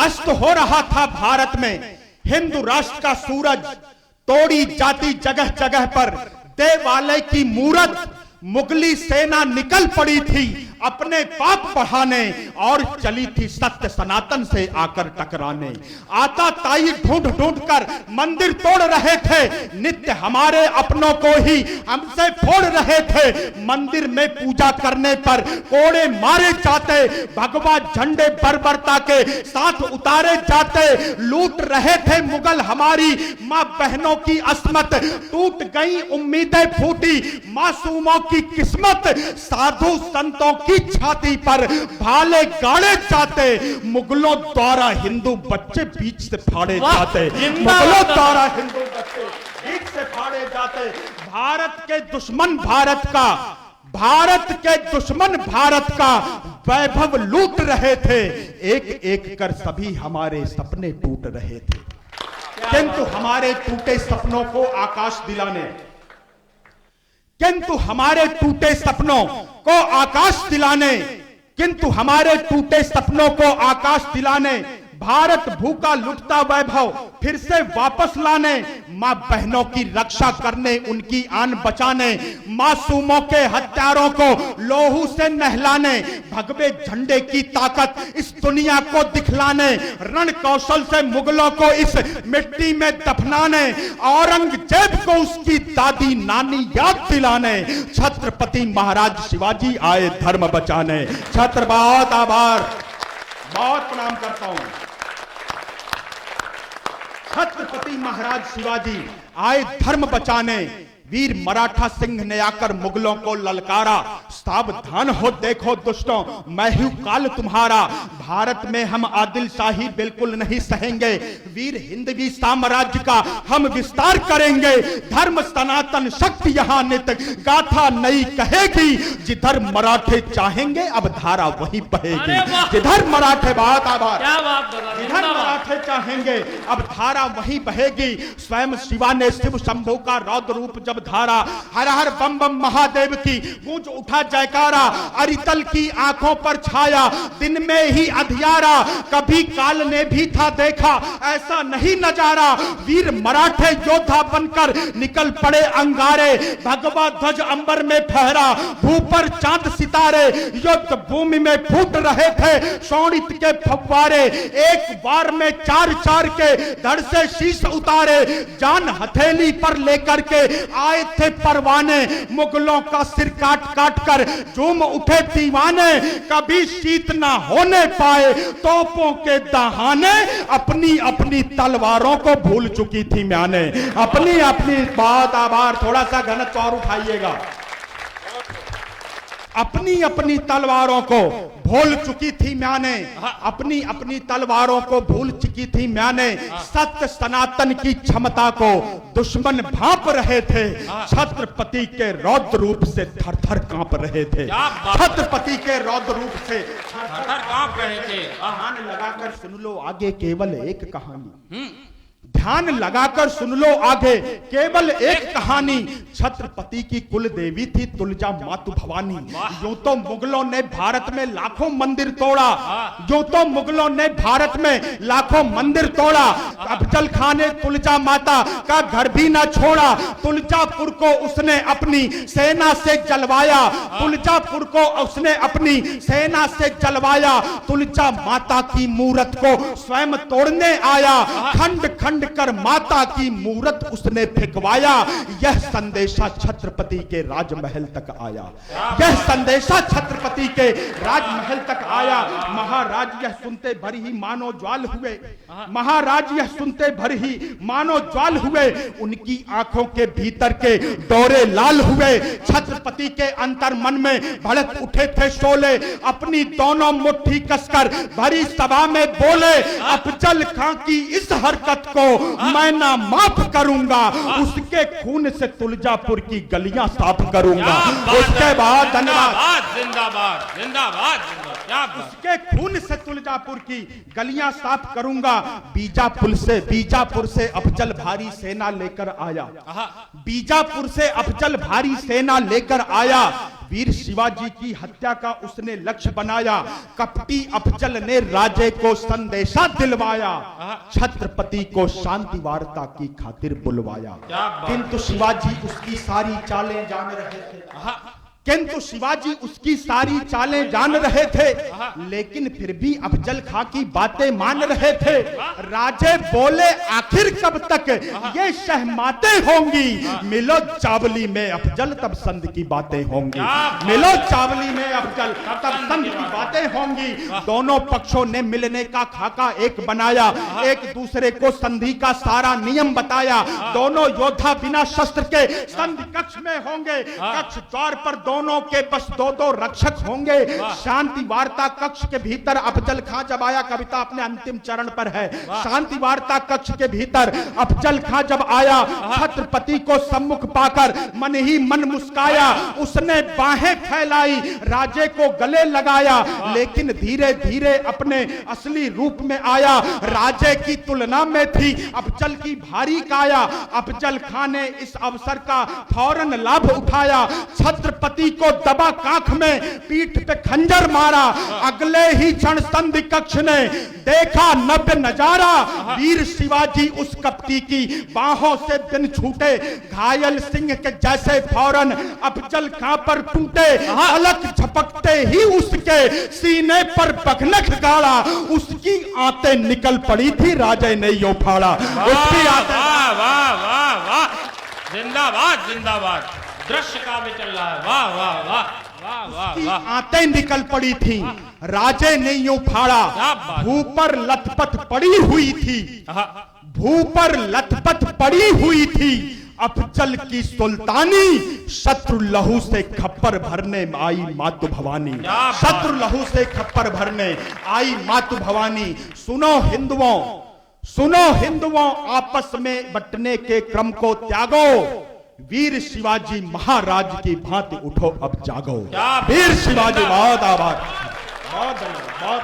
अस्त हो रहा था भारत में हिंदू राष्ट्र का सूरज, तोड़ी जाती जगह जगह पर देवालय की मूरत। मुगली सेना निकल पड़ी थी अपने पाप बढ़ाने और चली थी सत्य सनातन से आकर टकराने। आता ताई ढूंढ ढूंढ कर मंदिर तोड़ रहे थे, नित्य हमारे अपनों को ही हमसे फोड़ रहे थे। मंदिर में पूजा करने पर कोड़े मारे जाते, भगवा झंडे बर्बरता के साथ उतारे जाते। लूट रहे थे मुगल हमारी मां बहनों की अस्मत, टूट गई उम्मीदें, फूटी मासूमों की किस्मत। साधु संतों की छाती पर भाले गाड़े जाते, मुगलों द्वारा हिंदू बच्चे बीच से फाड़े जाते। मुगलों द्वारा हिंदू बच्चे बीच से फाड़े जाते। भारत के दुश्मन भारत का वैभव लूट रहे थे। एक एक कर सभी हमारे सपने टूट रहे थे, किंतु हमारे टूटे सपनों को आकाश दिलाने किंतु हमारे टूटे सपनों को आकाश दिलाने भारत भूखा लुटता वैभव फिर से वापस लाने, मां बहनों की रक्षा करने, उनकी आन बचाने, मासूमों के हत्यारों को लोहू से नहलाने, भगवे झंडे की ताकत इस दुनिया को दिखलाने, रण कौशल से मुगलों को इस मिट्टी में दफनाने, औरंगजेब को उसकी दादी नानी याद दिलाने। छत्रपति महाराज शिवाजी आए धर्म बचाने। छत्र बहुत आभार, बहुत प्रणाम करता हूं। छत्रपति महाराज शिवाजी आए धर्म बचाने। वीर मराठा सिंह ने आकर मुगलों को ललकारा, सावधान हो देखो दुष्टों मैं हूं काल तुम्हारा। भारत में हम आदिल शाही बिल्कुल नहीं सहेंगे, वीर हिंदवी साम्राज्य का हम विस्तार करेंगे। धर्म सनातन शक्ति यहां नित गाथा नई कहेगी, जिधर मराठे चाहेंगे अब धारा वही बहेगी। जिधर मराठे, बहुत आभार, जिधर मराठे चाहेंगे अब धारा वही बहेगी। स्वयं शिवा ने शिव शंभू का रौद्र रूप जब धारा, हर हर बम बम महादेव की गूंज उठा जयकारा। अरितल की आंखों पर छाया दिन में ही अंधियारा, कभी काल ने भी था देखा ऐसा नहीं नजारा। वीर मराठे योद्धा बनकर निकल पड़े अंगारे, भगवा ध्वज अंबर में फहरा, भू पर चांद सितारे। युद्ध भूमि में फूट रहे थे शोणित के फव्वारे, एक बार में चार चार के धड़ से शीश उतारे। जान हथेली पर लेकर के आए थे परवाने, मुगलों का सिर काट काट कर झूम उठे दीवाने। कभी शीत ना होने पाए तोपों के दहाने, अपनी अपनी तलवारों को भूल चुकी थी म्याने। अपनी अपनी, बहुत आभार, थोड़ा सा घनत्व और उठाइएगा। अपनी अपनी तलवारों को भूल चुकी थी म्याने, अपनी अपनी तलवारों को भूल चुकी थी म्याने। सत्य सनातन की क्षमता को दुश्मन भांप रहे थे, छत्रपति के रौद्र रूप से थर थर कांप रहे थे। छत्रपति के रौद्र रूप से थर थर कांप रहे थे। ध्यान लगाकर सुन लो आगे केवल एक कहानी, ध्यान लगाकर सुन लो आगे केवल एक कहानी। छत्रपति की कुल देवी थी तुलजा मातु भवानी। यूं तो मुगलों ने भारत में लाखों मंदिर तोड़ा, यूं तो मुगलों ने भारत में लाखों मंदिर तोड़ा। अफजल खान ने तुलजा माता का घर भी ना छोड़ा। तुलजापुर को उसने अपनी सेना से जलवाया, तुलजापुर को उसने अपनी सेना से जलवाया। तुलजा माता की मूरत को स्वयं तोड़ने आया, खंड खंड कर माता की मूरत उसने फेंकवाया। यह संदेशा छत्रपति के राजमहल तक आया, यह संदेशा छत्रपति के राजमहल तक आया। महाराज यह सुनते भर ही मानो ज्वाल हुए, महाराज यह सुनते भर ही मानो ज्वाल हुए। उनकी आंखों के भीतर के डोरे लाल हुए। छत्रपति के अंतर मन में भड़क उठे थे शोले, अपनी दोनों मुट्ठी कसकर भरी सभा में बोले, अफजल खां की इस हरकत को मैं ना माफ करूंगा, उसके खून से तुलजापुर की गलियां साफ करूंगा। उसके बाद धन्यवाद, जिंदाबाद जिंदाबाद, उसके खून से तुलजापुर की गलियां साफ करूंगा। बीजापुर से अफजल भारी सेना लेकर आया, बीजापुर से अफजल भारी सेना लेकर आया। वीर शिवाजी की हत्या का उसने लक्ष्य बनाया। कपटी अफजल ने राजे को संदेशा दिलवाया, छत्रपति को शांति वार्ता की खातिर बुलवाया। किंतु शिवाजी उसकी सारी चालें जान रहे थे, किंतु शिवाजी उसकी सारी चालें जान रहे थे, लेकिन फिर भी अफजल खां की बातें मान रहे थे। राजे बोले आखिर कब तक ये शहमाते होंगी, मिलो चावली में अफजल तब संध की बातें होंगी, मिलो चावली में अफजल तब संध की बातें होंगी। दोनों पक्षों ने मिलने का खाका एक बनाया, एक दूसरे को संधि का सारा नियम बताया। दोनों योद्धा बिना शस्त्र के संधि कक्ष में होंगे, कक्ष द्वार पर दोनों के बस दो दो रक्षक होंगे। शांति वार्ता कक्ष के भीतर अफजल खां जब आया, कविता अपने अंतिम चरण पर है। शांति वार्ता कक्ष के भीतर अफजल खां जब आया, छत्रपति को सम्मुख पाकर मन ही मन मुस्काया। उसने बाहें फैलाई, राजे को गले लगाया, लेकिन धीरे धीरे अपने असली रूप में आया। राजे की तुलना में थी अफजल की भारी काया। अफजल खां ने इस अवसर का फौरन लाभ उठाया, छत्रपति को दबा कांख में, पीठ पे खंजर मारा। अगले ही क्षण संधि कक्ष ने देखा नव्य नजारा। वीर शिवाजी उस कपटी की बाहों से बिन छूटे, घायल सिंह के जैसे फौरन अफजल खां पर टूटे। अलग झपकते ही उसके सीने पर बखनख गाड़ा, उसकी आंतें निकल पड़ी थी, राजे ने यो फाड़ा। उसकी आंतें, वाह वाह वाह वाह, जिंदाबाद जिंदाबाद, दृश्य काव्य चल रहा है। वाह वाह वाह वाह वाह वाह, आंतें निकल पड़ी थी, राजे ने यूं फाड़ा। भू पर लथपथ पड़ी हुई थी, भू पर लथपथ पड़ी हुई थी अफजल की सुल्तानी। शत्रु लहू से खप्पर भरने आई मातु भवानी, शत्रु लहू से खप्पर भरने आई मातु भवानी। सुनो हिंदुओं, सुनो हिंदुओं, आपस में बंटने के क्रम को त्यागो। वीर शिवाजी महाराज की भांति उठो अब जागो। वीर शिवाजी, बहुत आभार, बहुत धन्यवाद, बहुत